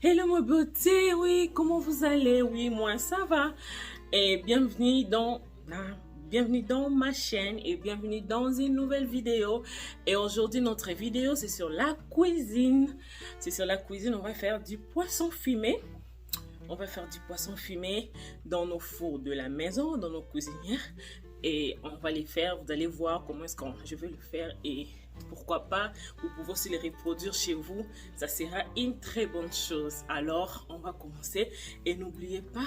Hello ma beauté, oui, comment vous allez? Oui, moi ça va. Et bienvenue dans ma chaîne et bienvenue dans une nouvelle vidéo. Et aujourd'hui, notre vidéo, c'est sur la cuisine. C'est sur la cuisine, on va faire du poisson fumé. On va faire du poisson fumé dans nos fours de la maison, dans nos cuisinières. Et on va les faire, vous allez voir comment est-ce que je vais le faire et pourquoi pas, vous pouvez aussi les reproduire chez vous. Ça sera une très bonne chose. Alors, on va commencer et n'oubliez pas,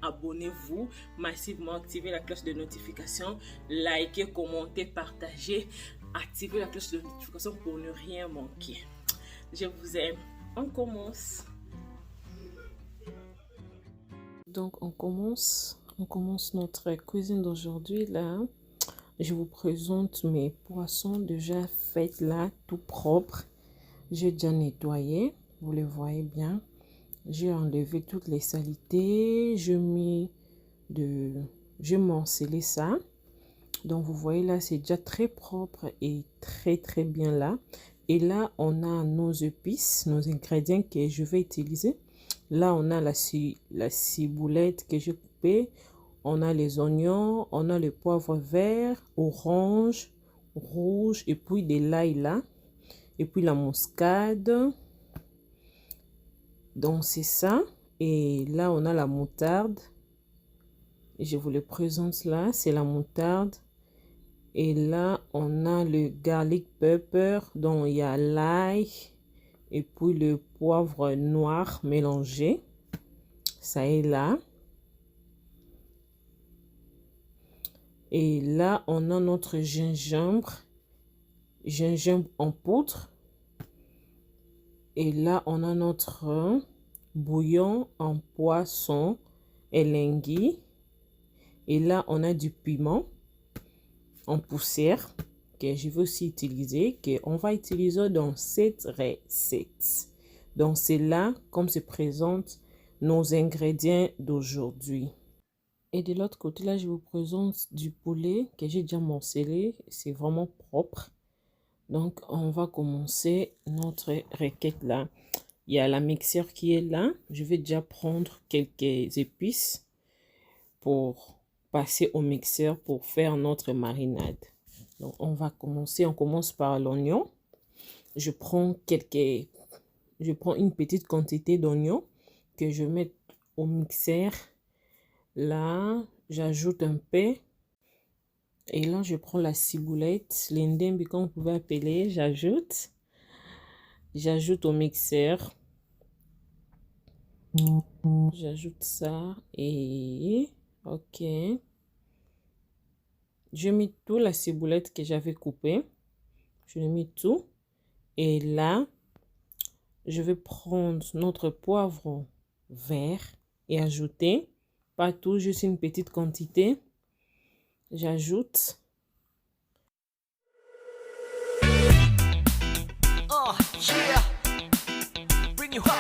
abonnez-vous massivement, activez la cloche de notification, likez, commentez, partagez, activez la cloche de notification pour ne rien manquer. Je vous aime. On commence. Donc, on commence notre cuisine d'aujourd'hui là. Je vous présente mes poissons déjà faits là, tout propre. J'ai déjà nettoyé, vous les voyez bien. J'ai enlevé toutes les saletés. J'ai morcelé ça. Donc vous voyez là, c'est déjà très propre et très bien là. Et là, on a nos épices, nos ingrédients que je vais utiliser. Là, on a la ciboulette que j'ai coupée. On a les oignons, on a le poivre vert, orange, rouge, et puis de l'ail là. Et puis la muscade. Donc c'est ça. Et là, on a la moutarde. Je vous le présente là, c'est la moutarde. Et là, on a le garlic pepper, dont il y a l'ail. Et puis le poivre noir mélangé. Ça est là. Et là, on a notre gingembre en poudre. Et là, on a notre bouillon en poisson elengui. Et là, on a du piment en poussière que je vais aussi utiliser, qu'on va utiliser dans cette recette. Donc, c'est là comme se présentent nos ingrédients d'aujourd'hui. Et de l'autre côté, là, je vous présente du poulet que j'ai déjà morcelé. C'est vraiment propre. Donc, on va commencer notre requête là. Il y a la mixeur qui est là. Je vais déjà prendre quelques épices pour passer au mixeur pour faire notre marinade. Donc, on va commencer. On commence par l'oignon. Je prends une petite quantité d'oignons que je mets au mixeur. Là, j'ajoute un peu. Et là, je prends la ciboulette, l'indembe, comme vous pouvez appeler. J'ajoute au mixeur. J'ajoute ça et ok. Je mets tout la ciboulette que j'avais coupée. Je mets tout. Et là, je vais prendre notre poivre vert et ajouter. Pas tout, juste une petite quantité. J'ajoute. Oh, yeah. Bring you up.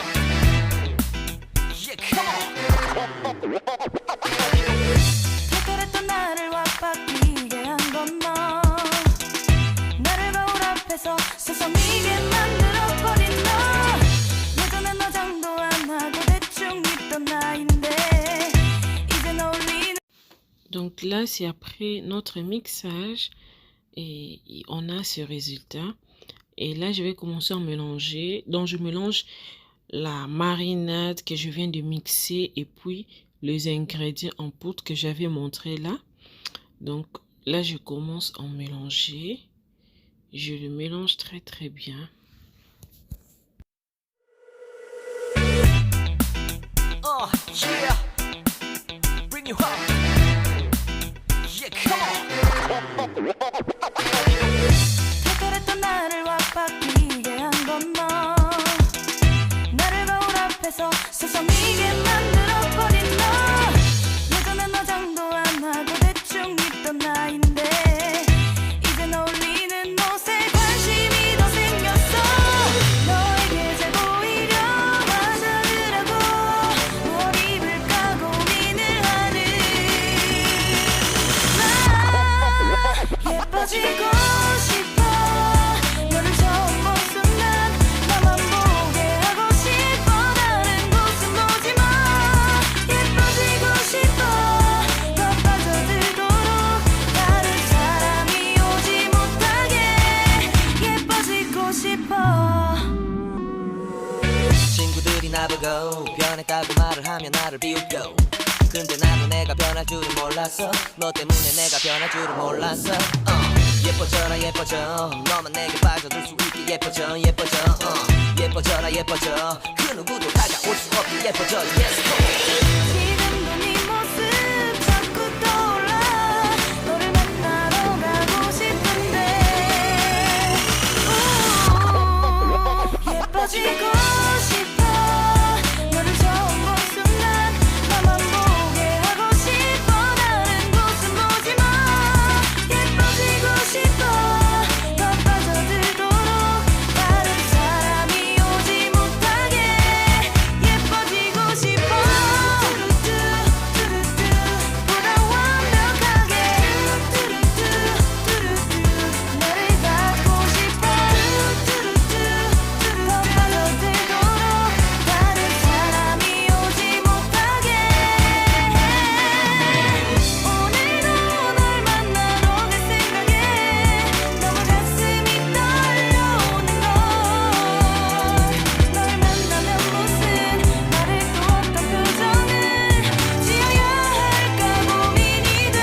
Yeah, come on. Donc là, c'est après notre mixage et on a ce résultat. Et là, je vais commencer à mélanger. Donc, je mélange la marinade que je viens de mixer et puis les ingrédients en poudre que j'avais montré là. Donc là, je commence à mélanger. Je le mélange très bien. Oh, yeah. Bring you up. Yeah, come on. 예뻐지고 친구들이 나보고 변했다고 말을 하면 나를 비웃고 근데 나도 내가 변할 줄은 몰랐어 너 때문에 내가 변할 줄은 몰랐어 예뻐져라 예뻐져 너만 내게 빠져들 수 있게 예뻐져 예뻐져 예뻐져라 예뻐져 그 누구도 다가올 수 없게 예뻐져 Yes 지금도 네 모습 자꾸 떠올라 너를 만나러 가고 싶은데 예뻐지고 싶어 너를 처음 본 순간 나만 보게 하고 싶어 다른 곳은 보지 마 예뻐지고 싶어 더 빠져들도록 다른 사람이 오지 못하게 예뻐지고 싶어 보다 완벽하게 너를 갖고 싶어 더 빠져들도록 다른 사람이 오지 못하게 오늘도 널 만나러 갈 생각에 너무 가슴이 떨려오는 걸 널 만나면 무슨 말을 또 어떤 표정을 지어야 할까 고민이 돼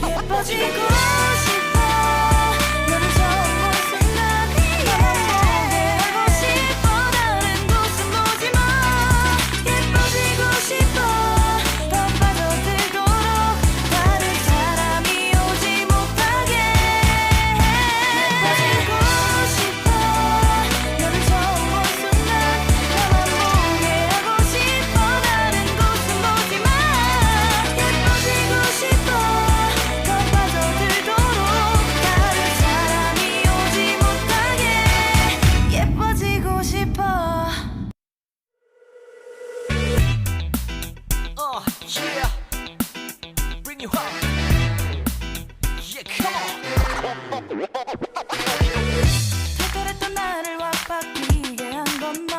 예뻐지고 싶어 너를 처음 본 순간 나만 보게 하고 싶어 다른 곳은 보지 마 예뻐지고 싶어 더 빠져들도록 다른 사람이 오지 못하게 예뻐지고 싶어 너를 처음 본 순간 나만 보게 하고 싶어 다른 곳은 보지 마 예뻐지고 싶어 더 빠져들도록 다른 사람이 오지 못하게 예뻐지고 싶어 yeah Bring you home Yeah come on 특별했던 나를 와바뀌게 한 건 너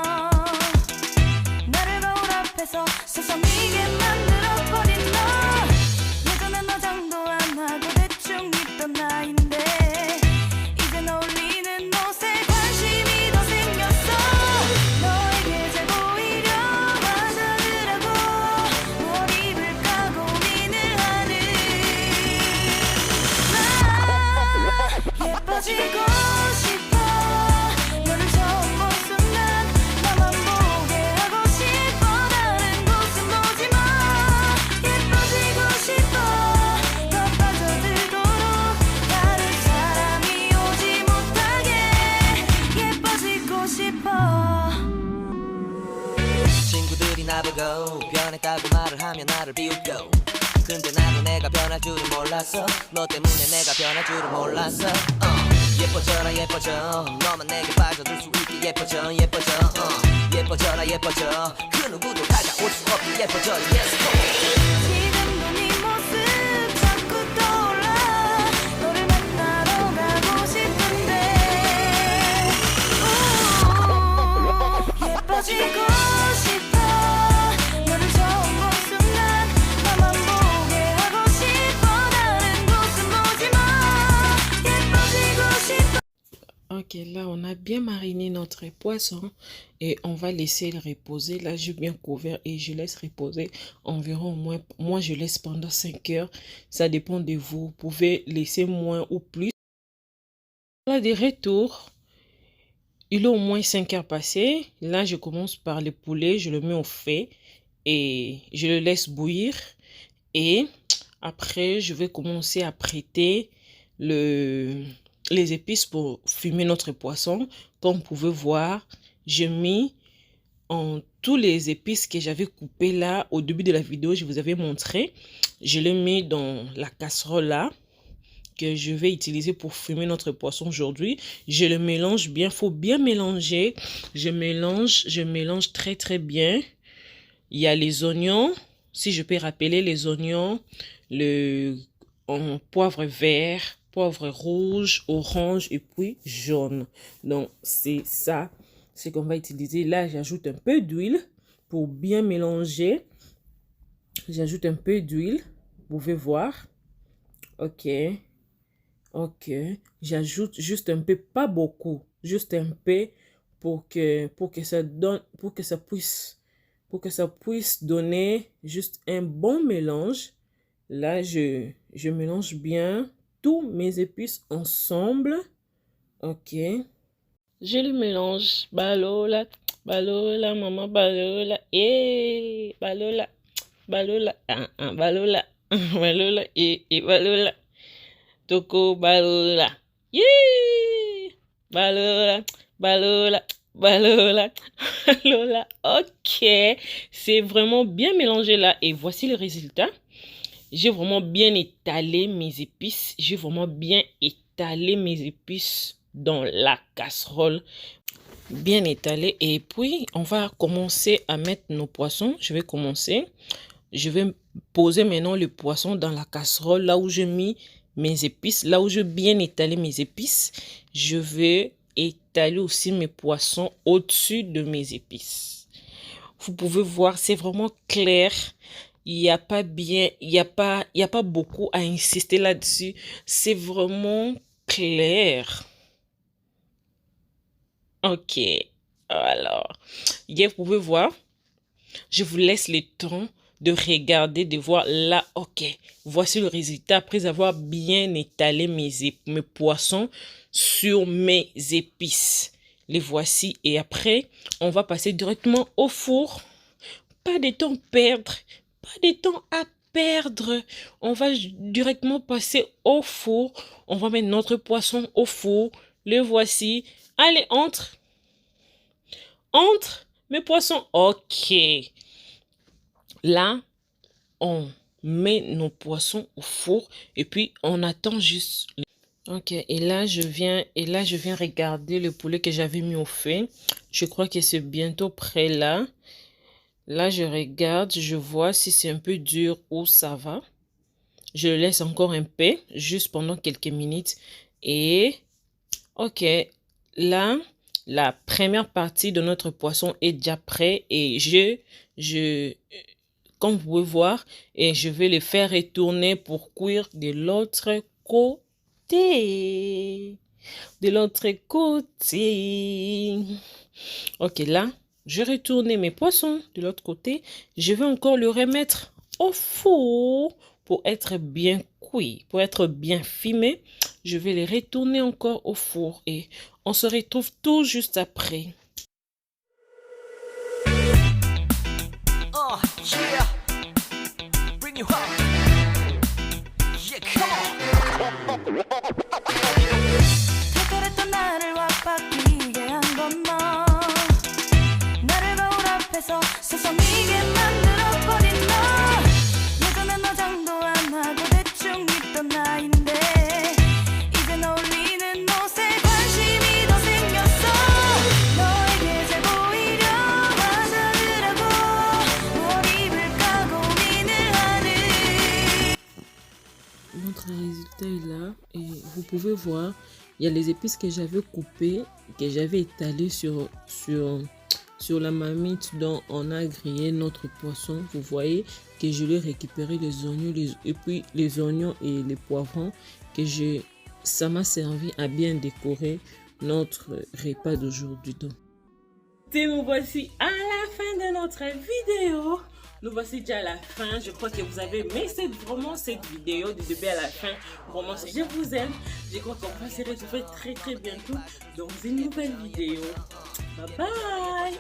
나를 거울 앞에서 서성이게 만들어버린 너 예전엔 화장도 안 하고 대충 입던 나인데 이젠 어울리는 옷에 관심이 더 생겼어 너에게 잘 보이려 화장을 하고 뭘 입을까 고민을 하는 나 예뻐지고 싶어 너를 처음 본 순간 나만 보게 하고 싶어 다른 곳은 보지 마 예뻐지고 싶어 더 빠져들도록 다른 사람이 오지 못하게 예뻐지고 싶어 친구들이 나보고 변했다고 말을 하면 나를 비웃고 근데 나도 내가 변할 줄은 몰랐어 너 때문에 내가 변할 줄은 몰랐어 예뻐져라 예뻐져 너만 내게 빠져들 수 있게 예뻐져 예뻐져 예뻐져라 예뻐져 그 누구도 다가올 수 없게 예뻐져 Yes 지금도 네 모습 자꾸 떠올라 너를 만나러 가고 싶은데 예뻐지고 싶어 너를 처음 본 순간 나만 보게 하고 싶어 다른 곳은 보지 마 예뻐지고 싶어 Ok, là, on a bien mariné notre poisson et on va laisser le reposer. Là, j'ai bien couvert et je laisse reposer environ moins. Moi, je laisse pendant 5 heures. Ça dépend de vous. Vous pouvez laisser moins ou plus. Là, de retour, il est au moins 5 heures passées. Là, je commence par le poulet. Je le mets au feu et je le laisse bouillir. Et après, je vais commencer à prêter les épices pour fumer notre poisson. Comme vous pouvez voir, j'ai mis en tous les épices que j'avais coupées là au début de la vidéo. Je vous avais montré. Je les mis dans la casserole là que je vais utiliser pour fumer notre poisson aujourd'hui. Je le mélange bien. Il faut bien mélanger. Je mélange très très bien. Il y a les oignons. Si je peux rappeler les oignons, le poivre vert, poivre rouge, orange et puis jaune. Donc, c'est ça, ce qu'on va utiliser. Là, j'ajoute un peu d'huile pour bien mélanger. J'ajoute un peu d'huile, vous pouvez voir. Ok, Ok, j'ajoute juste un peu, pas beaucoup, juste un peu pour que ça donne, pour que ça puisse donner juste un bon mélange. Là, je mélange bien tous mes épices ensemble. Ok. Je le mélange. Balola, balola, maman, balola, balola, balola, balola, balola, balola. Toko balola. Yeah! Balola, balola, balola, balola. Ok, c'est vraiment bien mélangé là. Et voici le résultat. J'ai vraiment bien étalé mes épices. J'ai vraiment bien étalé mes épices dans la casserole. Bien étalé. Et puis, on va commencer à mettre nos poissons. Je vais commencer. Je vais poser maintenant le poisson dans la casserole, là où j'ai mis mes épices, là où j'ai bien étalé mes épices. Je vais étaler aussi mes poissons au-dessus de mes épices. Vous pouvez voir, c'est vraiment clair. Il n'y a pas bien, il y a pas beaucoup à insister là-dessus. C'est vraiment clair. Ok. Alors, vous pouvez voir. Je vous laisse le temps de regarder, de voir là, ok, voici le résultat après avoir bien étalé mes poissons sur mes épices. Les voici et après, on va passer directement au four. Pas de temps perdre, pas de temps à perdre. On va directement passer au four. On va mettre notre poisson au four. Le voici. Allez, entre mes poissons. Ok. Là, on met nos poissons au four et puis on attend juste. Ok, et là je viens regarder le poulet que j'avais mis au feu. Je crois que c'est bientôt prêt là. Là, je regarde, je vois si c'est un peu dur ou ça va. Je le laisse encore un peu, juste pendant quelques minutes. Et ok, là, la première partie de notre poisson est déjà prête et comme vous pouvez voir, et je vais le faire retourner pour cuire de l'autre côté. De l'autre côté. Ok, là, je retourne mes poissons de l'autre côté. Je vais encore le remettre au four pour être bien cuit, pour être bien fumé. Je vais les retourner encore au four et on se retrouve tout juste après. Yeah. Bring you up. Yeah, come on. 그랬던 나를 와바뀌게 한 건 너. 나를 거울 앞에서 서성이게 만들어버린 너. 예전엔 화장도 안 하고 대충 입던 나인데 이젠 어울리는 옷에 관심이 더 생겼어. 너에게 잘 보이려 화장을 하고 뭘 입을까 고민을 하는. Notre résultat est là et vous pouvez voir, il y a les épices que j'avais coupées, que j'avais étalées sur la marmite dont on a grillé notre poisson. Vous voyez que je l'ai récupéré les oignons et puis les oignons et les poivrons ça m'a servi à bien décorer notre repas d'aujourd'hui. Donc, nous voici à la fin de notre vidéo. Nous voici déjà à la fin. Je crois que vous avez aimé cette vidéo du début à la fin. Vraiment, je vous aime. Je crois qu'on va se retrouver très très bientôt dans une nouvelle vidéo. Bye bye.